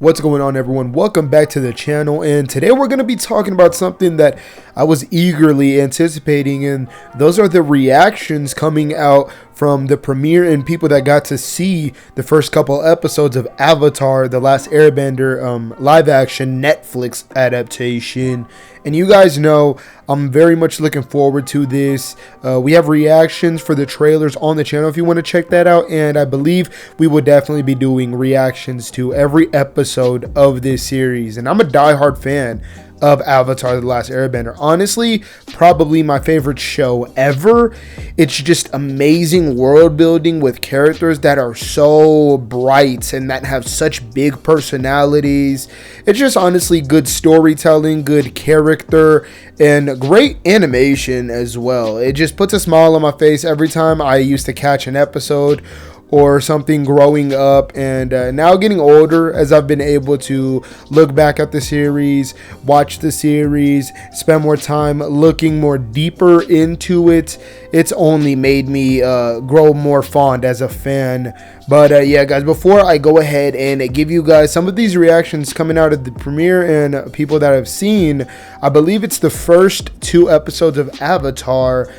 What's going on, everyone? Welcome back to the channel, and today we're going to be talking about something that I was eagerly anticipating, and those are the reactions coming out from the premiere and people that got to see the first couple episodes of Avatar: The Last Airbender live action Netflix adaptation. And you guys know I'm very much looking forward to this. We have reactions for the trailers on the channel if you want to check that out, and I believe we will definitely be doing reactions to every episode of this series. And I'm a diehard fan of Avatar: The Last Airbender. Honestly, probably my favorite show ever. It's just amazing world building with characters that are so bright and that have such big personalities. It's just honestly good storytelling, good character, and great animation as well. It just puts a smile on my face every time I used to catch an episode or something growing up, and now getting older, as I've been able to look back at the series, watch the series, spend more time looking more deeper into it. It's only made me grow more fond as a fan. But yeah, guys, before I go ahead and give you guys some of these reactions coming out of the premiere and people that I've seen, I believe it's the first 2 episodes of Avatar.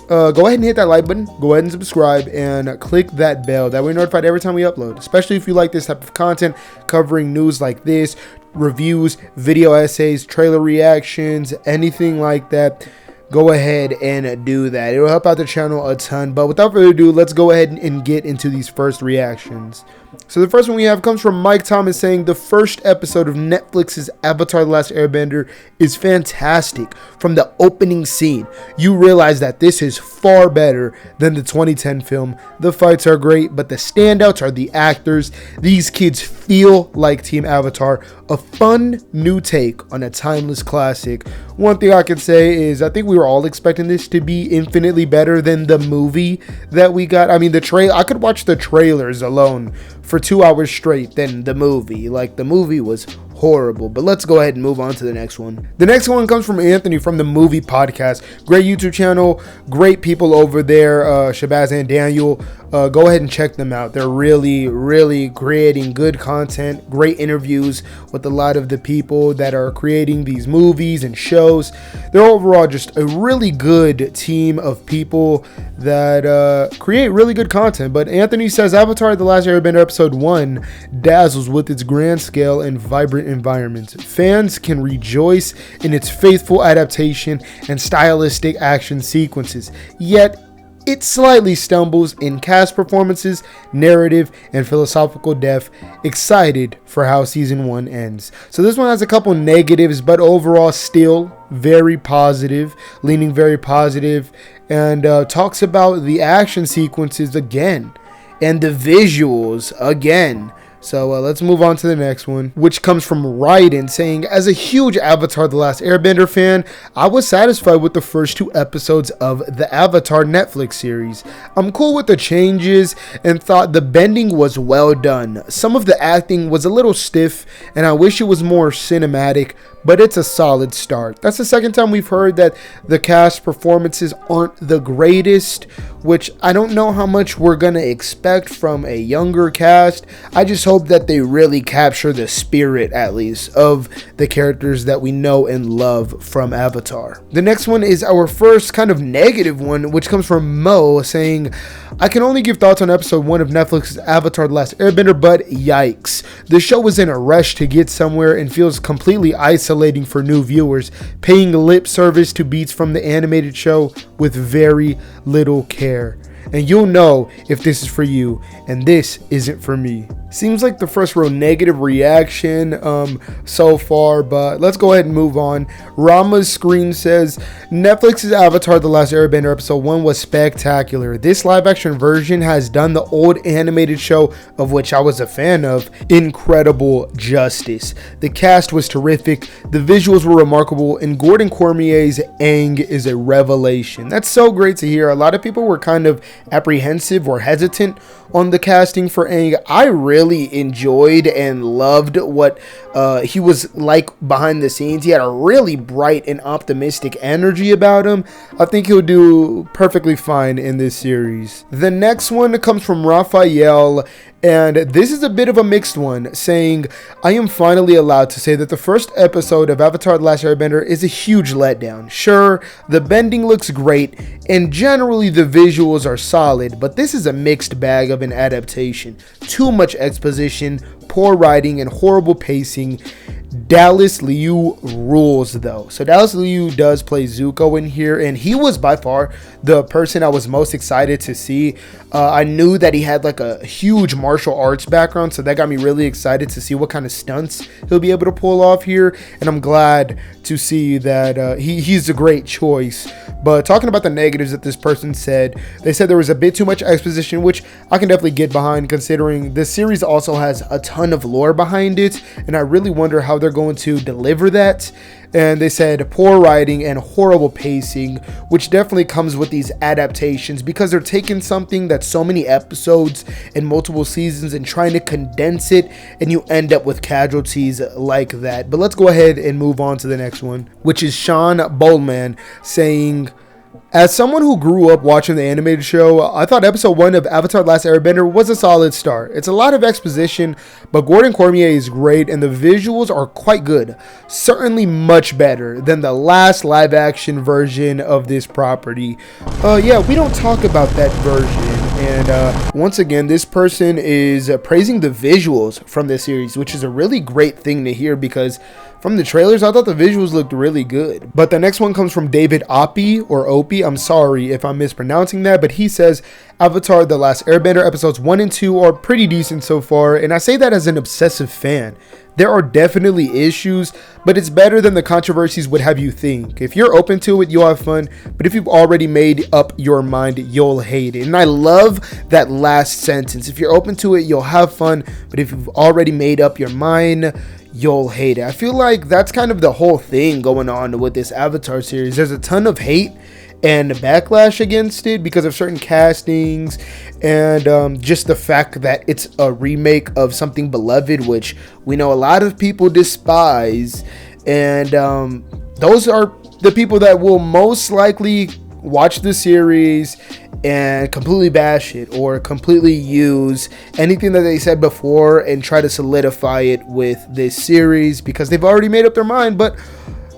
Go ahead and hit that like button, go ahead and subscribe, and click that bell. That way you're notified every time we upload, especially if you like this type of content covering news like this, reviews, video essays, trailer reactions, anything like that. Go ahead and do that. It will help out the channel a ton. But without further ado, let's go ahead and get into these first reactions. So the first one we have comes from Mike Thomas, saying the first episode of Netflix's Avatar: The Last Airbender is fantastic. From the opening scene, you realize that this is far better than the 2010 film. The fights are great, but the standouts are the actors. These kids feel like Team Avatar, a fun new take on a timeless classic. One thing I can say is I think we were all expecting this to be infinitely better than the movie that we got. I mean, I could watch the trailers alone for 2 hours straight than the movie. Like, the movie was horrible. But let's go ahead and move on to the next one. The next one comes from Anthony from the Movie Podcast. Great YouTube channel, great people over there, Shabazz and Daniel. Go ahead and check them out. They're really creating good content, great interviews with a lot of the people that are creating these movies and shows. They're overall just a really good team of people that create really good content. But Anthony says Avatar: The Last Airbender Episode 1 dazzles with its grand scale and vibrant environments. Fans can rejoice in its faithful adaptation and stylistic action sequences, yet it slightly stumbles in cast performances, narrative, and philosophical depth. Excited for how season 1 ends. So this one has a couple negatives, but overall still very positive, leaning very positive, and talks about the action sequences again and the visuals again. So let's move on to the next one, which comes from Raiden, saying, as a huge Avatar: The Last Airbender fan, I was satisfied with the first 2 episodes of the Avatar Netflix series. I'm cool with the changes and thought the bending was well done. Some of the acting was a little stiff and I wish it was more cinematic, but it's a solid start. That's the second time we've heard that the cast performances aren't the greatest, which I don't know how much we're gonna expect from a younger cast. I just hope that they really capture the spirit, at least, of the characters that we know and love from Avatar. The next one is our first kind of negative one, which comes from Mo, saying, I can only give thoughts on episode 1 of Netflix's Avatar: The Last Airbender, but yikes. The show was in a rush to get somewhere and feels completely isolating for new viewers, paying lip service to beats from the animated show with very little care. And you'll know if this is for you, and this isn't for me. Seems like the first real negative reaction so far, but let's go ahead and move on. Rama's Screen says, Netflix's Avatar: The Last Airbender Episode 1 was spectacular. This live action version has done the old animated show, of which I was a fan of, incredible justice. The cast was terrific, the visuals were remarkable, and Gordon Cormier's Aang is a revelation. That's so great to hear. A lot of people were kind of apprehensive or hesitant on the casting for Aang. I really enjoyed and loved what he was like behind the scenes. He had a really bright and optimistic energy about him. I think he'll do perfectly fine in this series. The next one comes from Raphael, And this is a bit of a mixed one, saying, I am finally allowed to say that the first episode of Avatar The Last Airbender is a huge letdown. Sure, the bending looks great, and generally the visuals are solid, but this is a mixed bag of an adaptation. Too much exposition, poor writing, and horrible pacing. Dallas Liu rules though. So Dallas Liu does play Zuko in here, and he was by far the person I was most excited to see. I knew that he had like a huge martial arts background, so that got me really excited to see what kind of stunts he'll be able to pull off here, and I'm glad to see that he's a great choice. But talking about the negatives that this person said, they said there was a bit too much exposition, which I can definitely get behind considering this series also has a ton of lore behind it, and I really wonder how they're going to deliver that. And they said poor writing and horrible pacing, which definitely comes with these adaptations because they're taking something that's so many episodes and multiple seasons and trying to condense it, and you end up with casualties like that. But let's go ahead and move on to the next one, which is 𝙀𝙚𝙀𝙀 saying, as someone who grew up watching the animated show, I thought episode 1 of Avatar The Last Airbender was a solid start. It's a lot of exposition, but Gordon Cormier is great and the visuals are quite good. Certainly much better than the last live action version of this property. Yeah, we don't talk about that version. And once again, this person is praising the visuals from this series, which is a really great thing to hear because from the trailers, I thought the visuals looked really good. But the next one comes from David Opie, or Opie. I'm sorry if I'm mispronouncing that, but he says, Avatar The Last Airbender episodes 1 and 2 are pretty decent so far, and I say that as an obsessive fan. There are definitely issues, but it's better than the controversies would have you think. If you're open to it, you'll have fun, but if you've already made up your mind, you'll hate it. And I love that last sentence. If you're open to it, you'll have fun, but if you've already made up your mind, you'll hate it. I feel like that's kind of the whole thing going on with this Avatar series. There's a ton of hate and backlash against it because of certain castings and just the fact that it's a remake of something beloved, which we know a lot of people despise, and those are the people that will most likely watch the series and completely bash it or completely use anything that they said before and try to solidify it with this series because they've already made up their mind. But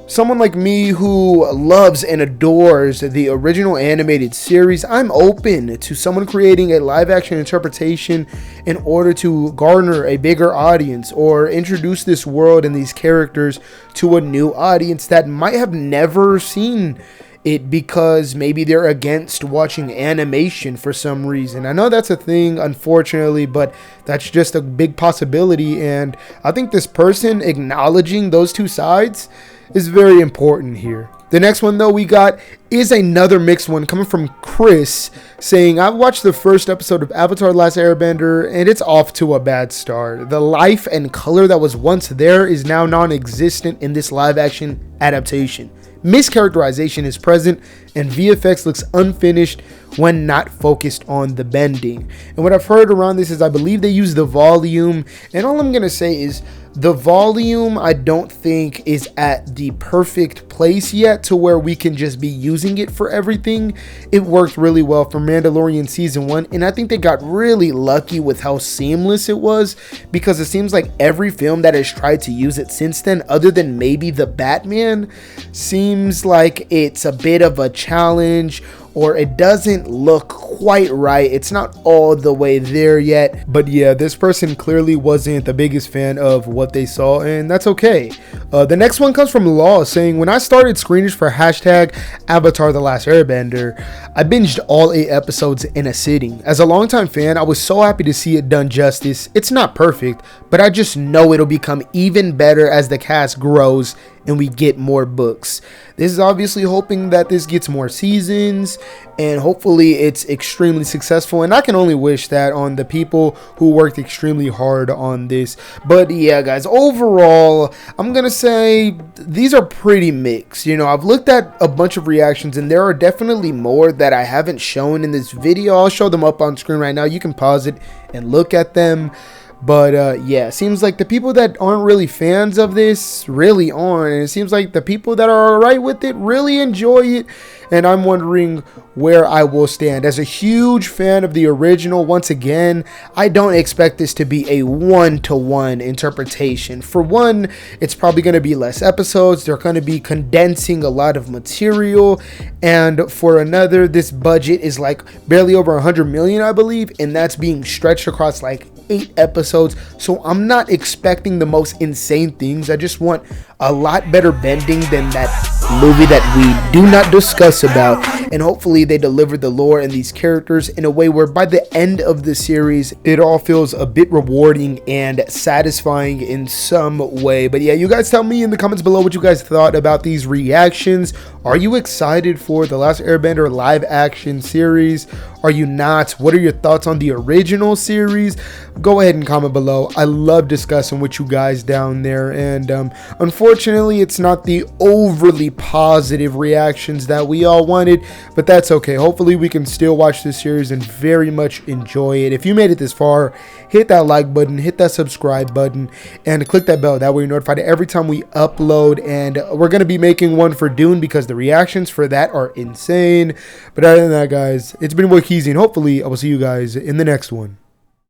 someone like me who loves and adores the original animated series, I'm open to someone creating a live action interpretation in order to garner a bigger audience or introduce this world and these characters to a new audience that might have never seen it because maybe they're against watching animation for some reason. I know that's a thing, unfortunately, but that's just a big possibility, and I think this person acknowledging those two sides is very important here. The next one though we got is another mixed one coming from Chris saying, I've watched the first episode of Avatar The Last Airbender and it's off to a bad start. The life and color that was once there is now non-existent in this live action adaptation. Mischaracterization is present and VFX looks unfinished when not focused on the bending. And what I've heard around this is I believe they use the volume, and all I'm gonna say is the volume I don't think is at the perfect place yet to where we can just be using it for everything. It worked really well for Mandalorian season 1, and I think they got really lucky with how seamless it was because it seems like every film that has tried to use it since then, other than maybe the Batman, seems like it's a bit of a challenge or it doesn't look quite right. It's not all the way there yet. But yeah, this person clearly wasn't the biggest fan of what they saw, and that's okay. The next one comes from Law saying, when I started screeners for hashtag Avatar The Last Airbender, I binged all 8 episodes in a sitting. As a longtime fan, I was so happy to see it done justice. It's not perfect, but I just know it'll become even better as the cast grows and we get more books. This is obviously hoping that this gets more seasons and hopefully it's extremely successful, and I can only wish that on the people who worked extremely hard on this. But yeah guys, overall I'm gonna say these are pretty mixed. You know, I've looked at a bunch of reactions and there are definitely more that I haven't shown in this video. I'll show them up on screen right now. You can pause it and look at them. But yeah, it seems like the people that aren't really fans of this really aren't, and it seems like the people that are alright with it really enjoy it. and I'm wondering where I will stand. As a huge fan of the original, once again, I don't expect this to be a one-to-one interpretation. For one, it's probably going to be less episodes. They're going to be condensing a lot of material, and for another, this budget is like barely over 100 million, I believe, and that's being stretched across like 8 episodes. So I'm not expecting the most insane things. I just want a lot better bending than that movie that we do not discuss about, and hopefully they deliver the lore and these characters in a way where by the end of the series it all feels a bit rewarding and satisfying in some way. But yeah, you guys tell me in the comments below what you guys thought about these reactions. Are you excited for the Last Airbender live action series? Are you not? What are your thoughts on the original series? Go ahead and comment below. I love discussing with you guys down there, and unfortunately it's not the overly positive reactions that we all wanted, but that's okay. Hopefully we can still watch this series and very much enjoy it. If you made it this far, hit that like button, hit that subscribe button, and click that bell. That way you're notified every time we upload, and we're going to be making one for Dune because the reactions for that are insane. But other than that, guys, it's been 𝙎𝙧𝙚𝙚, and hopefully I will see you guys in the next one.